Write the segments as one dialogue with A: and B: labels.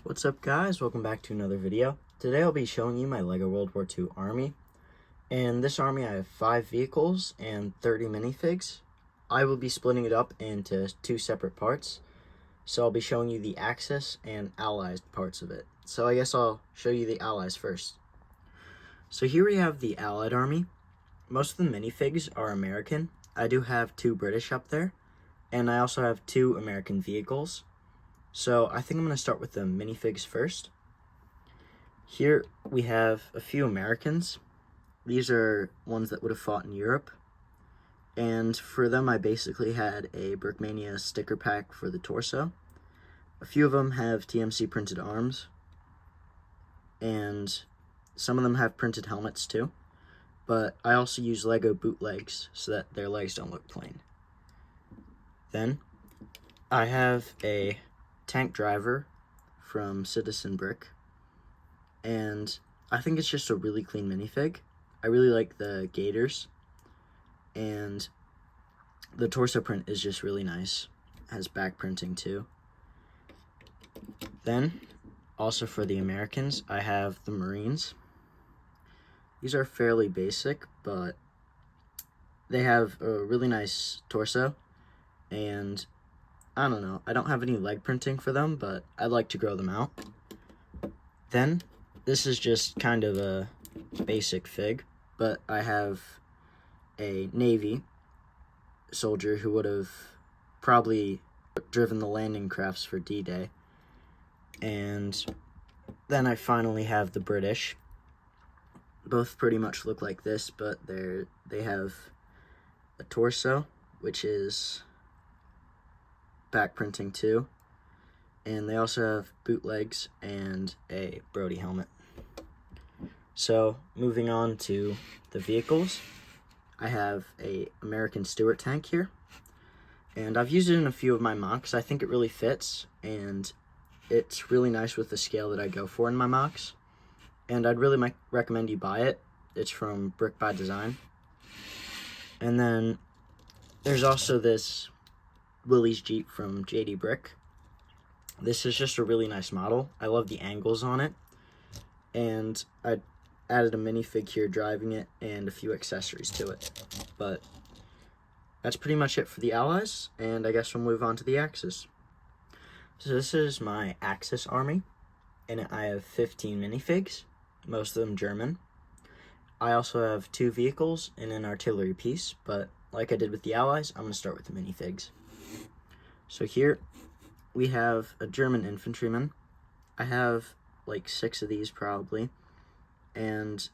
A: What's up guys, welcome back to another video. Today I'll be showing you my Lego World War II army. In this army I have 5 vehicles and 30 minifigs. I will be splitting it up into 2 separate parts. So I'll be showing you the Axis and Allies parts of it. So I guess I'll show you the Allies first. So here we have the Allied army. Most of the minifigs are American. I do have 2 British up there. And I also have 2 American vehicles. So I think I'm going to start with the minifigs first. Here we have a few Americans. These are ones that would have fought in Europe. And for them I basically had a Brickmania sticker pack for the torso. A few of them have TMC printed arms. And some of them have printed helmets too. But I also use Lego bootlegs so that their legs don't look plain. Then I have a tank driver from Citizen Brick, and I think it's just a really clean minifig. I really like the gaiters, and the torso print is just really nice. It has back printing too. Then, also for the Americans, I have the Marines. These are fairly basic, but they have a really nice torso, and I don't know, I don't have any leg printing for them, but I'd like to grow them out. Then, this is just kind of a basic fig, but I have a Navy soldier who would have probably driven the landing crafts for D-Day. And then I finally have the British. Both pretty much look like this, but they have a torso, which is back printing too, and they also have bootlegs and a Brody helmet. So moving on to the vehicles, I have a American Stuart tank here, and I've used it in a few of my mocks. I think it really fits, and it's really nice with the scale that I go for in my mocks, and I'd really recommend you buy it. It's from Brick by Design. And then there's also this Willie's Jeep from JD Brick. This is just a really nice model. I love the angles on it, and I added a minifig here driving it and a few accessories to it. But that's pretty much it for the Allies, and I guess we'll move on to the Axis. So this is my Axis army, and I have 15 minifigs, most of them German. I also have 2 vehicles and an artillery piece, but like I did with the Allies, I'm going to start with the minifigs. So here we have a German infantryman. I have like 6 of these probably, and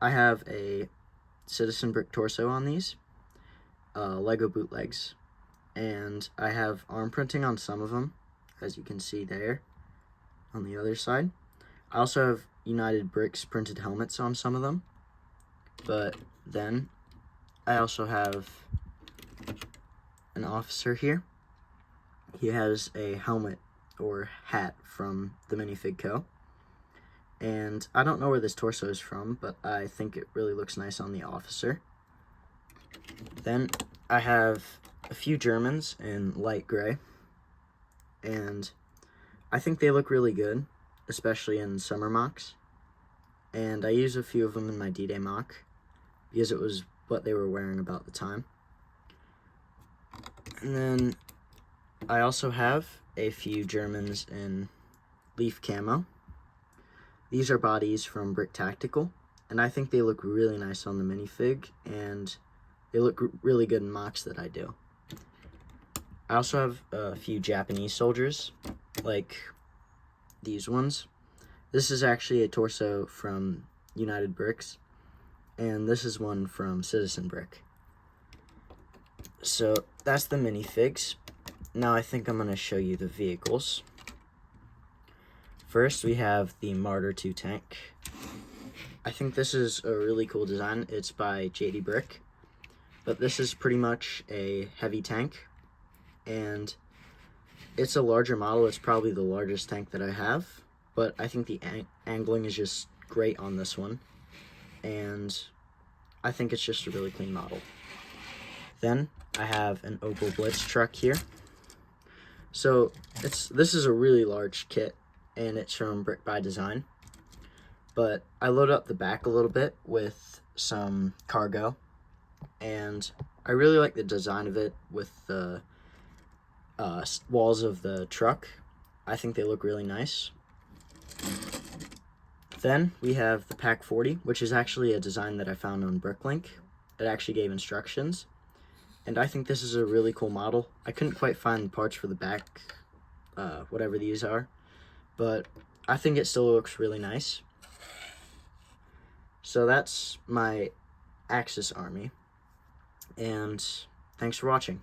A: I have a Citizen Brick torso on these, Lego bootlegs, and I have arm printing on some of them, as you can see there on the other side. I also have United Bricks printed helmets on some of them, but then I also have an officer here. He has a helmet or hat from the Minifig Co. And I don't know where this torso is from, but I think it really looks nice on the officer. Then I have a few Germans in light gray, and I think they look really good, especially in summer mocks. And I use a few of them in my D-Day mock because it was what they were wearing about the time. And then I also have a few Germans in leaf camo. These are bodies from Brick Tactical, and I think they look really nice on the minifig, and they look really good in mocks that I do. I also have a few Japanese soldiers, like these ones. This is actually a torso from United Bricks, and this is one from Citizen Brick. So that's the minifigs. Now I think I'm going to show you the vehicles. First we have the Martyr 2 tank. I think this is a really cool design. It's by JD Brick, but this is pretty much a heavy tank, and it's a larger model. It's probably the largest tank that I have, but I think the angling is just great on this one, and I think it's just a really clean model. Then I have an Opel Blitz truck here. So this is a really large kit, and it's from Brick by Design. But I loaded up the back a little bit with some cargo, and I really like the design of it with the walls of the truck. I think they look really nice. Then we have the Pack 40, which is actually a design that I found on Bricklink. It actually gave instructions, and I think this is a really cool model. I couldn't quite find the parts for the back, whatever these are, but I think it still looks really nice. So that's my Axis army, and thanks for watching.